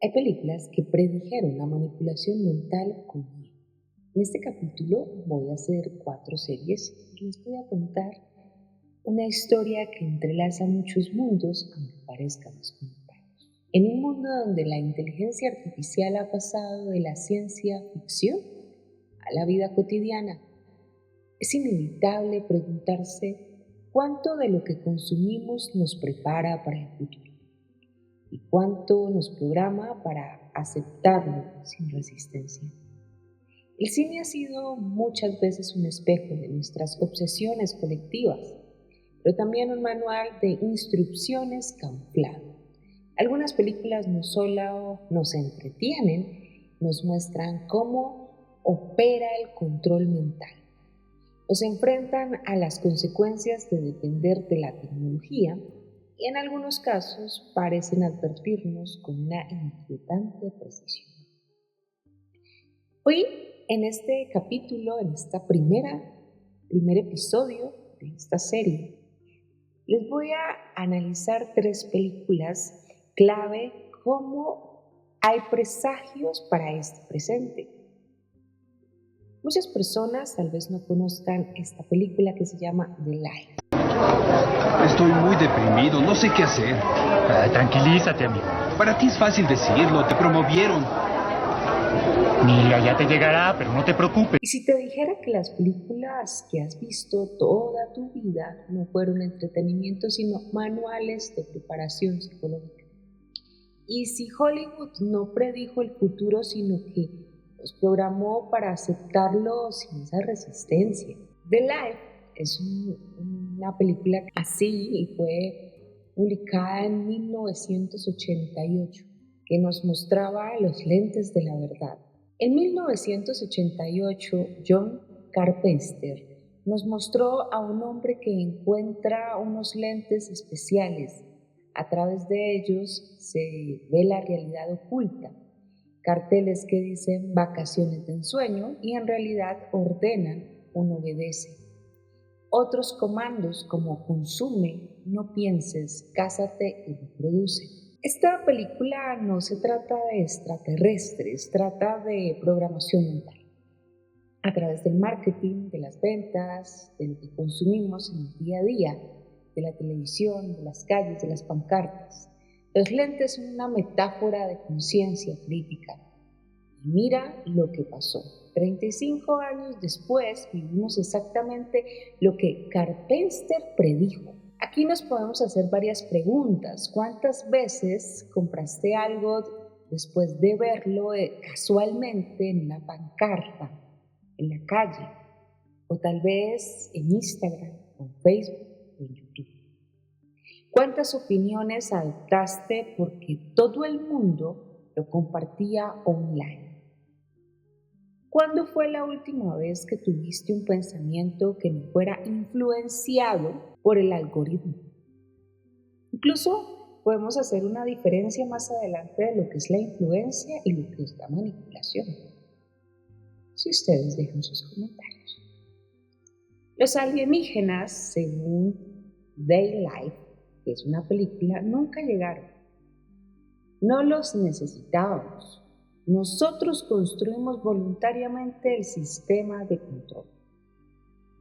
Hay películas que predijeron la manipulación mental con IA. En este capítulo voy a hacer 4 series y les voy a contar una historia que entrelaza muchos mundos, aunque parezcan desconectados. En un mundo donde la inteligencia artificial ha pasado de la ciencia ficción a la vida cotidiana, es inevitable preguntarse cuánto de lo que consumimos nos prepara para el futuro y cuánto nos programa para aceptarlo sin resistencia. El cine ha sido muchas veces un espejo de nuestras obsesiones colectivas, pero también un manual de instrucciones camuflado. Algunas películas no solo nos entretienen, nos muestran cómo opera el control mental. Nos enfrentan a las consecuencias de depender de la tecnología y en algunos casos parecen advertirnos con una inquietante precisión. Hoy, en este capítulo, en este primer episodio de esta serie, les voy a analizar 3 películas clave como hay presagios para este presente. Muchas personas tal vez no conozcan esta película que se llama The Life. Estoy muy deprimido, no sé qué hacer. Tranquilízate, amigo. Para ti es fácil decirlo, te promovieron. Mira, ya te llegará, pero no te preocupes. Y si te dijera que las películas que has visto toda tu vida no fueron entretenimiento, sino manuales de preparación psicológica. Y si Hollywood no predijo el futuro, sino que nos programó para aceptarlo sin esa resistencia. The Life es una película así y fue publicada en 1988, que nos mostraba los lentes de la verdad. En 1988, John Carpenter nos mostró a un hombre que encuentra unos lentes especiales. A través de ellos se ve la realidad oculta. Carteles que dicen vacaciones de ensueño y en realidad ordenan, uno obedece. Otros comandos como consume, no pienses, cásate y reproduce. Esta película no se trata de extraterrestres, trata de programación mental. A través del marketing, de las ventas, de lo que consumimos en el día a día, de la televisión, de las calles, de las pancartas. Los lentes son una metáfora de conciencia crítica. Y mira lo que pasó. 35 años después vivimos exactamente lo que Carpenter predijo. Aquí nos podemos hacer varias preguntas. ¿Cuántas veces compraste algo después de verlo casualmente en una pancarta, en la calle, o tal vez en Instagram, o en Facebook, o en YouTube? ¿Cuántas opiniones adoptaste porque todo el mundo lo compartía online? ¿Cuándo fue la última vez que tuviste un pensamiento que no fuera influenciado por el algoritmo? Incluso podemos hacer una diferencia más adelante de lo que es la influencia y lo que es la manipulación, si ustedes dejan sus comentarios. Los alienígenas, según Daylight, que es una película, nunca llegaron. No los necesitábamos. Nosotros construimos voluntariamente el sistema de control.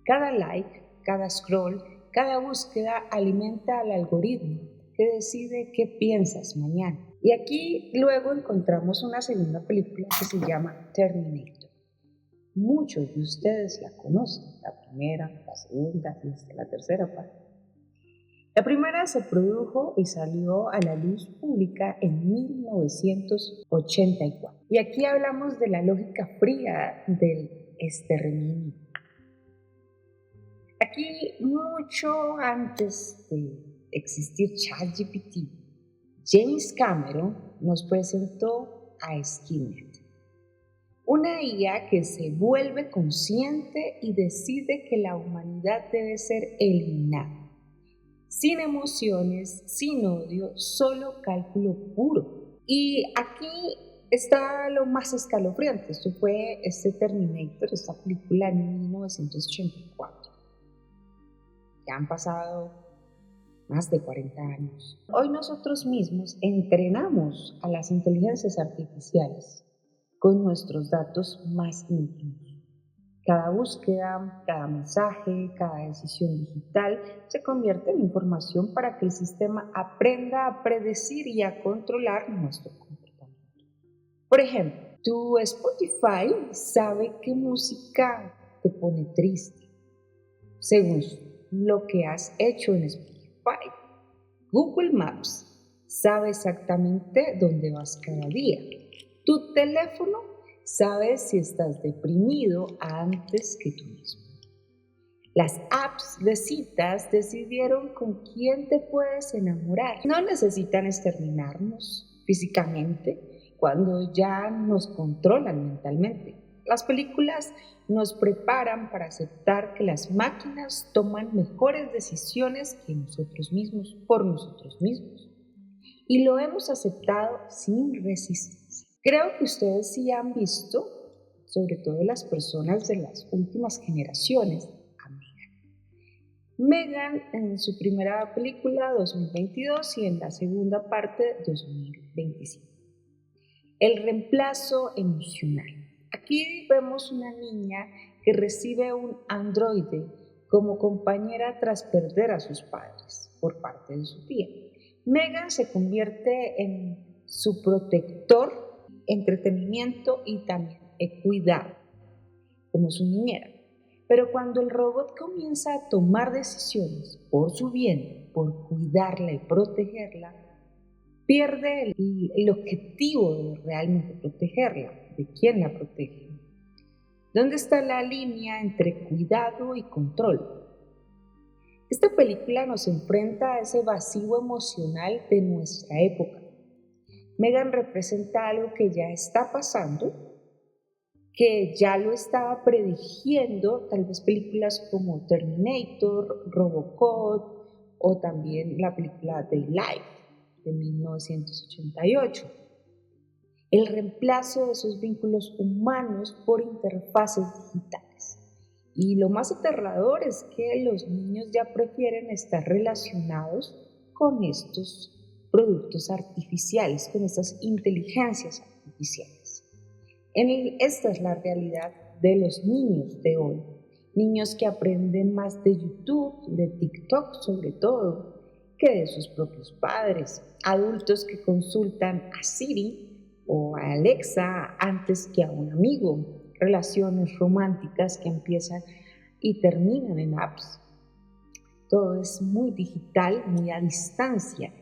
Cada like, cada scroll, cada búsqueda alimenta al algoritmo que decide qué piensas mañana. Y aquí luego encontramos una segunda película que se llama Terminator. Muchos de ustedes la conocen, la primera, la segunda y hasta la tercera parte. La primera se produjo y salió a la luz pública en 1984. Y aquí hablamos de la lógica fría del exterminio. Aquí, mucho antes de existir ChatGPT, James Cameron nos presentó a Skynet, una IA que se vuelve consciente y decide que la humanidad debe ser eliminada. Sin emociones, sin odio, solo cálculo puro. Y aquí está lo más escalofriante. Esto fue Terminator, esta película en 1984. Ya han pasado más de 40 años. Hoy nosotros mismos entrenamos a las inteligencias artificiales con nuestros datos más íntimos. Cada búsqueda, cada mensaje, cada decisión digital se convierte en información para que el sistema aprenda a predecir y a controlar nuestro comportamiento. Por ejemplo, tu Spotify sabe qué música te pone triste, según lo que has hecho en Spotify. Google Maps sabe exactamente dónde vas cada día. Tu teléfono sabe si estás deprimido antes que tú mismo. Las apps de citas decidieron con quién te puedes enamorar. No necesitan exterminarnos físicamente cuando ya nos controlan mentalmente. Las películas nos preparan para aceptar que las máquinas toman mejores decisiones que nosotros mismos por nosotros mismos. Y lo hemos aceptado sin resistencia. Creo que ustedes sí han visto, sobre todo las personas de las últimas generaciones, a Megan en su primera película 2022 y en la segunda parte 2025. El reemplazo emocional. Aquí vemos una niña que recibe un androide como compañera tras perder a sus padres por parte de su tía. Megan se convierte en su protector, entretenimiento y también cuidado, como su niñera. Pero cuando el robot comienza a tomar decisiones por su bien, por cuidarla y protegerla, pierde el objetivo de realmente protegerla, de quién la protege. ¿Dónde está la línea entre cuidado y control? Esta película nos enfrenta a ese vacío emocional de nuestra época. Megan representa algo que ya está pasando, que ya lo estaba prediciendo, tal vez películas como Terminator, Robocop o también la película Daylight de 1988. El reemplazo de esos vínculos humanos por interfaces digitales. Y lo más aterrador es que los niños ya prefieren estar relacionados con estos productos artificiales, con estas inteligencias artificiales. Esta es la realidad de los niños de hoy. Niños que aprenden más de YouTube, de TikTok sobre todo, que de sus propios padres. Adultos que consultan a Siri o a Alexa antes que a un amigo. Relaciones románticas que empiezan y terminan en apps. Todo es muy digital, muy a distancia.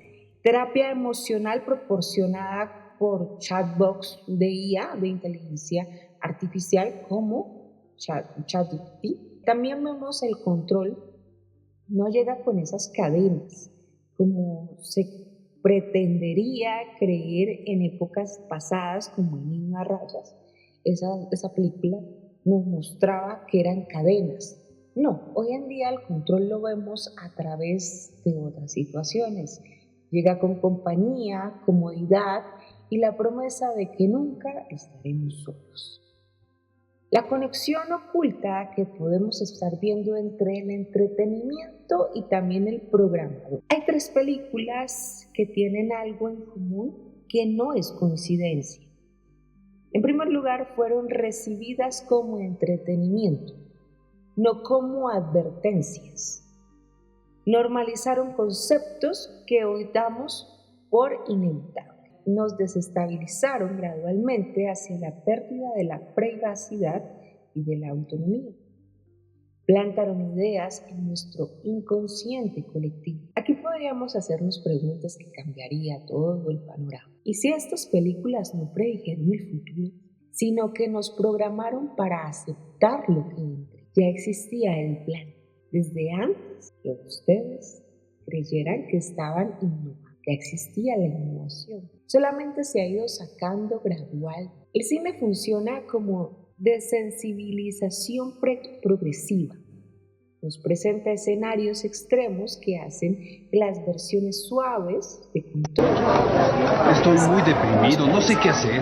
Terapia emocional proporcionada por chatbots de IA, de inteligencia artificial, como ChatGPT. También vemos el control no llega con esas cadenas, como se pretendería creer en épocas pasadas, como El niño a rayas. Esa película nos mostraba que eran cadenas. No, hoy en día el control lo vemos a través de otras situaciones. Llega con compañía, comodidad y la promesa de que nunca estaremos solos. La conexión oculta que podemos estar viendo entre el entretenimiento y también el programador. Hay 3 películas que tienen algo en común que no es coincidencia. En primer lugar, fueron recibidas como entretenimiento, no como advertencias. Normalizaron conceptos que hoy damos por inevitables. Nos desestabilizaron gradualmente hacia la pérdida de la privacidad y de la autonomía. Plantaron ideas en nuestro inconsciente colectivo. Aquí podríamos hacernos preguntas que cambiaría todo el panorama. ¿Y si estas películas no predijeron el futuro, sino que nos programaron para aceptar lo que entre? Ya existía el plan desde antes que ustedes creyeran que estaban innovando. Ya existía la innovación. Solamente se ha ido sacando gradual. El cine funciona como desensibilización progresiva. Nos presenta escenarios extremos que hacen las versiones suaves de control. Estoy muy deprimido, no sé qué hacer.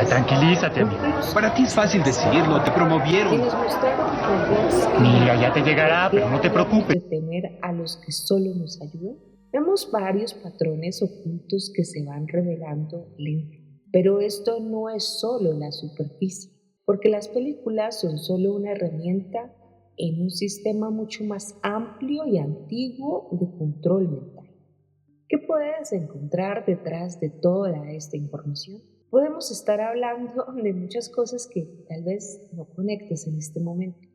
Tranquilízate, amigo. Para ti es fácil decirlo, te promovieron. Que nos mostraron robots Mira, ya te llegará, pero no te preocupes. de temer a los que solo nos ayudan. Vemos varios patrones ocultos que se van revelando lentamente. Pero esto no es solo la superficie, porque las películas son solo una herramienta en un sistema mucho más amplio y antiguo de control mental. ¿Qué puedes encontrar detrás de toda esta información? Podemos estar hablando de muchas cosas que tal vez no conectes en este momento,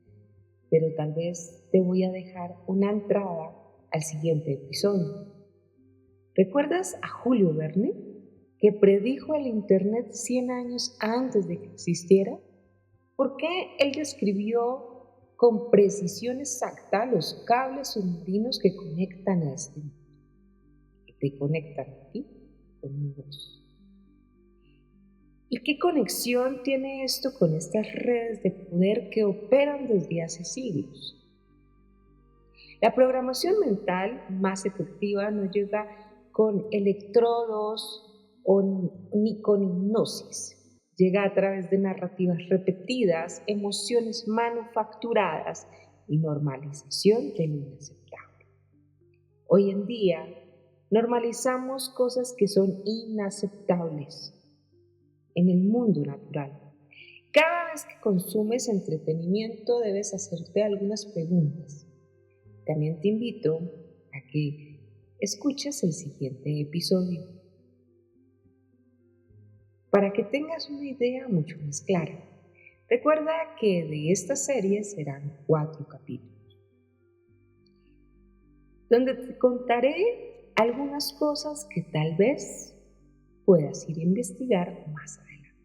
pero tal vez te voy a dejar una entrada al siguiente episodio. ¿Recuerdas a Julio Verne, que predijo el Internet 100 años antes de que existiera? ¿Por qué él describió con precisión exacta los cables submarinos que conectan a este mundo? Que te conectan a ti conmigo. ¿Y qué conexión tiene esto con estas redes de poder que operan desde hace siglos? La programación mental más efectiva no llega con electrodos ni con hipnosis. Llega a través de narrativas repetidas, emociones manufacturadas y normalización de lo inaceptable. Hoy en día, normalizamos cosas que son inaceptables en el mundo natural. Cada vez que consumes entretenimiento debes hacerte algunas preguntas. También te invito a que escuches el siguiente episodio para que tengas una idea mucho más clara. Recuerda que de esta serie serán 4 capítulos, donde te contaré algunas cosas que tal vez puedas ir a investigar más adelante.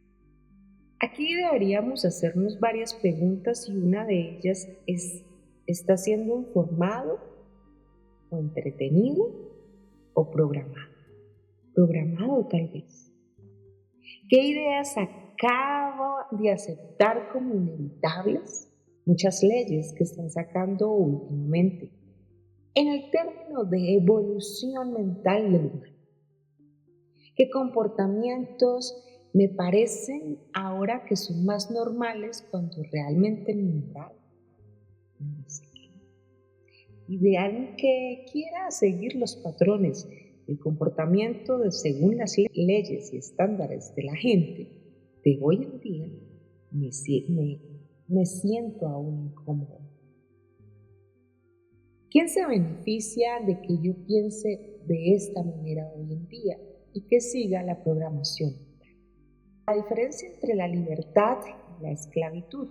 Aquí deberíamos hacernos varias preguntas y una de ellas es: ¿estás siendo informado o entretenido o programado? Programado tal vez. ¿Qué ideas acabo de aceptar como inevitables? Muchas leyes que están sacando últimamente en el término de evolución mental del humano. ¿Qué comportamientos me parecen ahora que son más normales cuando realmente mi moral me dice que no? Ideal que quiera seguir los patrones del comportamiento según las leyes y estándares de la gente de hoy en día, me siento aún incómodo. ¿Quién se beneficia de que yo piense de esta manera hoy en día y que siga la programación? La diferencia entre la libertad y la esclavitud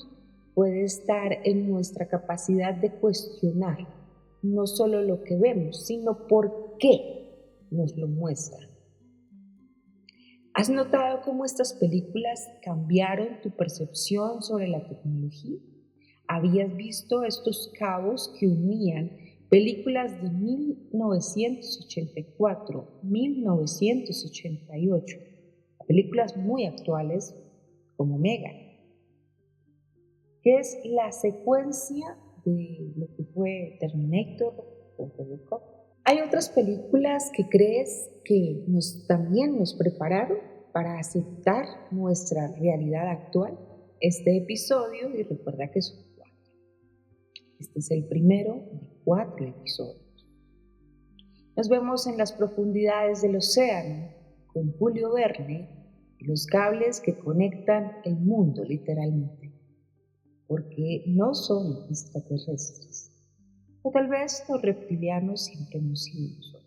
puede estar en nuestra capacidad de cuestionar no solo lo que vemos, sino por qué nos lo muestran. ¿Has notado cómo estas películas cambiaron tu percepción sobre la tecnología? ¿Habías visto estos cabos que unían películas de 1984, 1988, películas muy actuales como Megan, que es la secuencia de lo que fue Terminator o Robocop? Hay otras películas que crees que también nos prepararon para aceptar nuestra realidad actual. Este episodio, y recuerda que son 4. Este es el primero de 4 episodios. Nos vemos en las profundidades del océano con Julio Verne y los cables que conectan el mundo literalmente, porque no son extraterrestres. O tal vez los reptilianos siempre hemos sido nosotros.